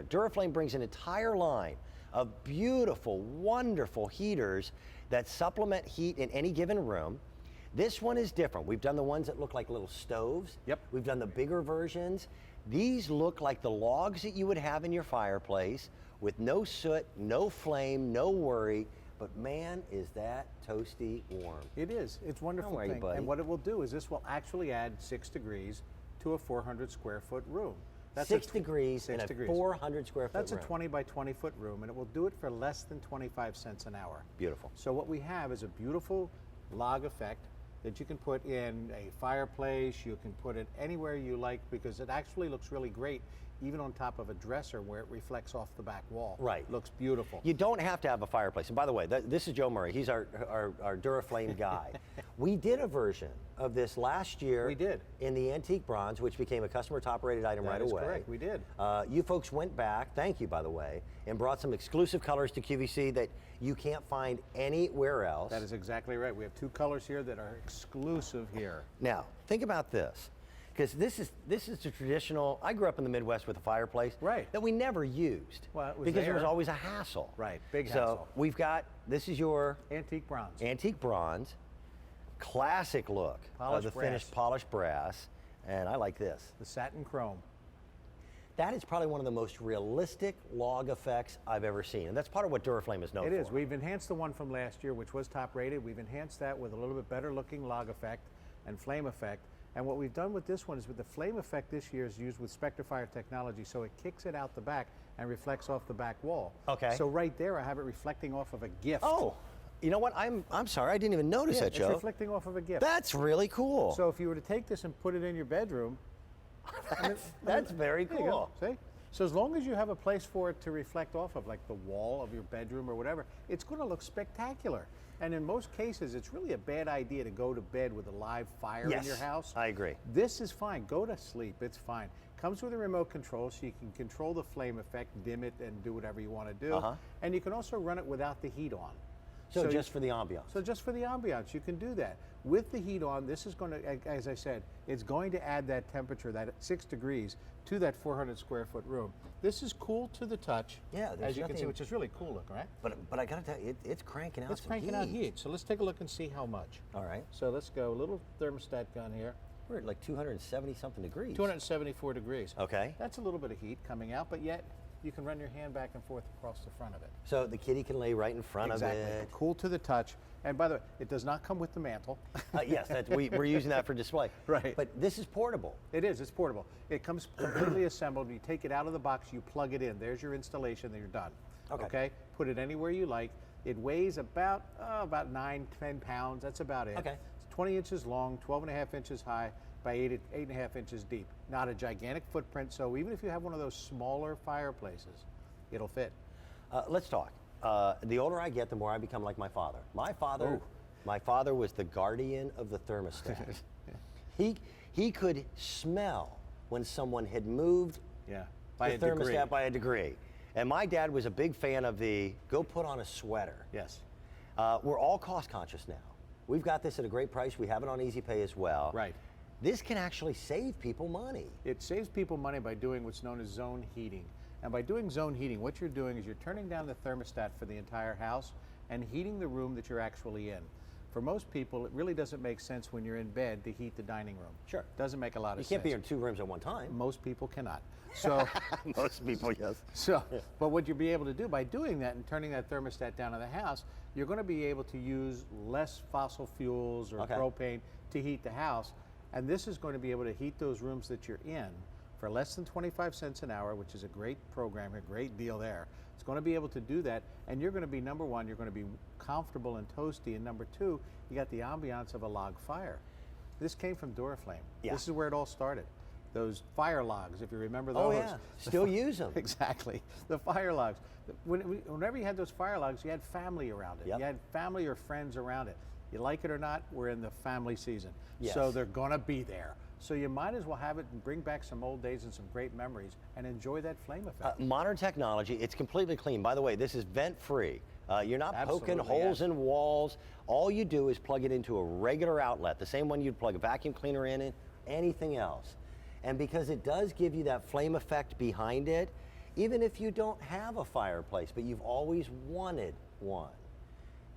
different. Duraflame brings an entire line of beautiful, wonderful heaters that supplement heat in any given room. This one is different. We've done the ones that look like little stoves. Yep. We've done the bigger versions. These look like the logs that you would have in your fireplace with no soot, no flame, no worry. But man, is that toasty warm. It is. It's a wonderful Don't worry, thing. buddy. And what it will do is this will actually add 6 degrees to a 400 square foot room. That's 6 degrees in a 400 square foot That's room. a 20 by 20 foot room, and it will do it for less than 25 cents an hour. Beautiful. So what we have is a beautiful log effect that you can put in a fireplace, you can put it anywhere you like, because it actually looks really great even on top of a dresser where it reflects off the back wall. Right. Looks beautiful. You don't have to have a fireplace. And by the way, this is Joe Murray. He's our Duraflame guy. We did a version of this last year. We did. In the antique bronze, which became a customer top rated item right away. That is correct, we did. You folks went back, thank you by the way, and brought some exclusive colors to QVC that you can't find anywhere else. That is exactly right. We have 2 colors here that are exclusive here. Now, think about this. Because this is the traditional, I grew up in the Midwest with a fireplace Right. that we never used. Well, it was because it was there. always a hassle. Right, big so hassle. we've got, this is your Antique bronze. antique bronze, classic look of Polished the brass. finished polished brass, and I like this. The satin chrome. That is probably one of the most realistic log effects I've ever seen, and that's part of what Duraflame is known for. It is. We've enhanced the one from last year, which was top rated. We've enhanced that with a little bit better looking log effect and flame effect. And what we've done with this one is with the flame effect this year is used with Spectrafire technology, so it kicks it out the back and reflects off the back wall. Okay. So right there, I have it reflecting off of a gift. Oh, you know what? I'm sorry, I didn't even notice yeah, that, Joe. it's reflecting off of a gift. That's really cool. So if you were to take this and put it in your bedroom, that's very there you go. cool. See? So as long as you have a place for it to reflect off of, like the wall of your bedroom or whatever, it's going to look spectacular. And in most cases, it's really a bad idea to go to bed with a live fire Yes, in your house. I agree. This is fine. Go to sleep. It's fine. Comes with a remote control, so you can control the flame effect, dim it, and do whatever you want to do. And you can also run it without the heat on. So just for the ambiance. So just for the ambiance, you can do that. With the heat on, this is going to, as I said, it's going to add that temperature, that 6 degrees, to that 400 square foot room. This is cool to the touch, Yeah, there's as you can see, nothing- which is really cool looking, right? But I gotta tell you, it's cranking out It's some cranking out heat. So let's take a look and see how much. All right. So let's go, a little thermostat gun here. We're at like 270 something degrees. 274 degrees. Okay. That's a little bit of heat coming out, but yet you can run your hand back and forth across the front of it. So the kitty can lay right in front Exactly. of it. Cool to the touch. And by the way, it does not come with the mantle. Yes, we're using that for display. Right. But this is portable. It is, it's portable. It comes completely assembled. You take it out of the box, you plug it in. There's your installation, then you're done. Okay. Put it anywhere you like. It weighs about 9-10 pounds. That's about it. Okay. It's 20 inches long, 12.5 inches high by 8.5 inches deep. Not a gigantic footprint, so even if you have one of those smaller fireplaces, it'll fit. Let's talk. The older I get, the more I become like my father. My father was the guardian of the thermostat. He could smell when someone had moved Yeah. the thermostat by a degree. And my dad was a big fan of the go put on a sweater. Yes. We're all cost conscious now. We've got this at a great price. We have it on Easy Pay as well. Right. This can actually save people money. It saves people money by doing what's known as zone heating. And by doing zone heating, what you're doing is you're turning down the thermostat for the entire house and heating the room that you're actually in. For most people, it really doesn't make sense when you're in bed to heat the dining room. Sure. Doesn't make a lot of sense. You can't be in 2 rooms at one time. Most people cannot. So, Most people, yes. but what you'll be able to do by doing that and turning that thermostat down in the house, you're going to be able to use less fossil fuels or propane to heat the house. And this is going to be able to heat those rooms that you're in for less than 25 cents an hour, which is a great program, a great deal there. It's going to be able to do that, and you're going to be, number one, you're going to be comfortable and toasty, and number two, you got the ambiance of a log fire. This came from Duraflame. Yeah. This is where it all started. Those fire logs, if you remember those. Oh yeah, still use them. Exactly, the fire logs. Whenever you had those fire logs, you had family around it. Yep. You had family or friends around it. You like it or not, we're in the family season. Yes. So they're gonna be there. So you might as well have it and bring back some old days and some great memories and enjoy that flame effect. Modern technology, it's completely clean. By the way, this is vent free. You're not poking Absolutely, holes in walls. All you do is plug it into a regular outlet, the same one you'd plug a vacuum cleaner in, anything else. And because it does give you that flame effect behind it, even if you don't have a fireplace, but you've always wanted one.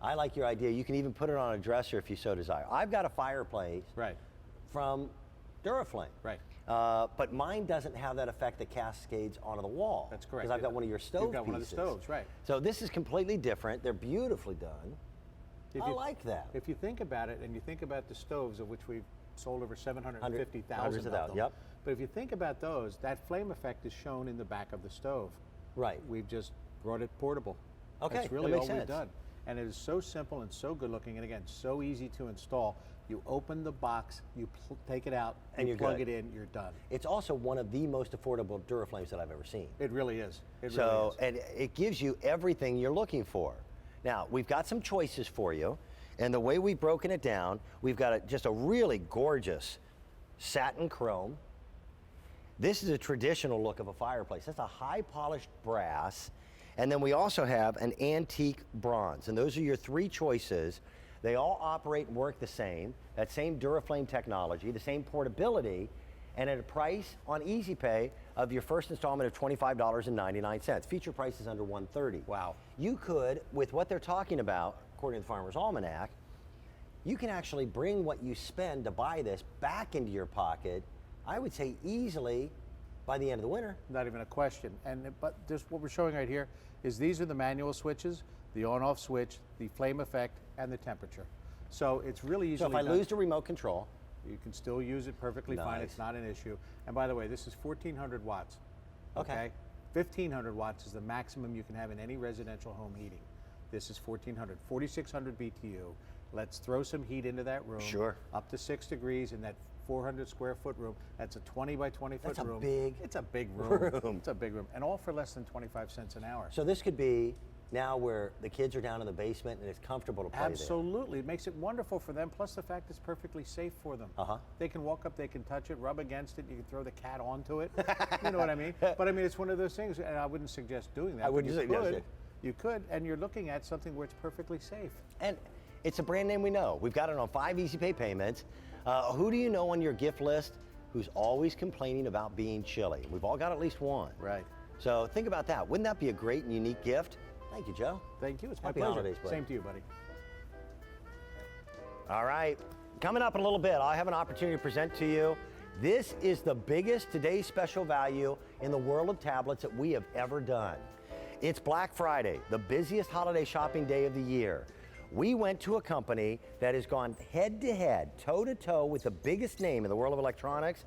I like your idea. You can even put it on a dresser if you so desire. I've got a fireplace from Duraflame. Right. But mine doesn't have that effect that cascades onto the wall. That's correct. Because I've got one of your stove You've got pieces. one of the stoves, right. So this is completely different. They're beautifully done. I like that. If you think about it, and you think about the stoves, of which we've sold over 750,000 of them. Yep. But if you think about those, that flame effect is shown in the back of the stove. Right. We've just brought it portable. Okay, That's really that makes all we've sense. done. And it is so simple and so good looking, and again, so easy to install. You open the box, you take it out, and you you're plug good. it in, you're done. It's also one of the most affordable Duraflames that I've ever seen. It really is. It So, really is. and it gives you everything you're looking for. Now, we've got some choices for you, and the way we've broken it down, we've got just a really gorgeous satin chrome. This is a traditional look of a fireplace. That's a high polished brass. And then we also have an antique bronze. And those are your three choices. They all operate and work the same, that same Duraflame technology, the same portability, and at a price on Easy Pay of your first installment of $25.99. Feature price is under $130. Wow. You could, with what they're talking about, according to the Farmer's Almanac, you can actually bring what you spend to buy this back into your pocket, I would say easily by the end of the winter. Not even a question. But just what we're showing right here is these are the manual switches, the on-off switch, the flame effect, and the temperature. So it's really easily So if I done. lose the remote control, You can still use it perfectly fine. Nice. It's not an issue. And by the way, this is 1,400 watts. Okay. 1,500 watts is the maximum you can have in any residential home heating. This is 1,400, 4,600 BTU. Let's throw some heat into that room. Sure. Up to 6 degrees in that 400 square foot room. That's a 20 by 20 foot That's a room. big It's a big room. room. It's a big room. And all for less than 25 cents an hour. so this could be now where the kids are down in the basement and it's comfortable to play Absolutely. It makes it wonderful for them, plus the fact it's perfectly safe for them. They can walk up, they can touch it, rub against it, you can throw the cat onto it. You know what I mean? But I mean, it's one of those things, and I wouldn't suggest doing that. I wouldn't but you suggest could. it. You could, and you're looking at something where it's perfectly safe. And it's a brand name we know. We've got it on 5 Easy Pay payments. Who do you know on your gift list who's always complaining about being chilly? We've all got at least one. Right. So think about that. Wouldn't that be a great and unique gift? Thank you, Joe. Thank you. It's my Happy pleasure. holidays, buddy. Same to you, buddy. All right, coming up in a little bit, I have an opportunity to present to you. This is the biggest today's special value in the world of tablets that we have ever done. It's Black Friday, the busiest holiday shopping day of the year. We went to a company that has gone head to head, toe to toe with the biggest name in the world of electronics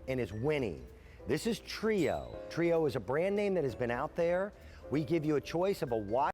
and is winning. This is Trio. Trio is a brand name that has been out there. We give you a choice of a wide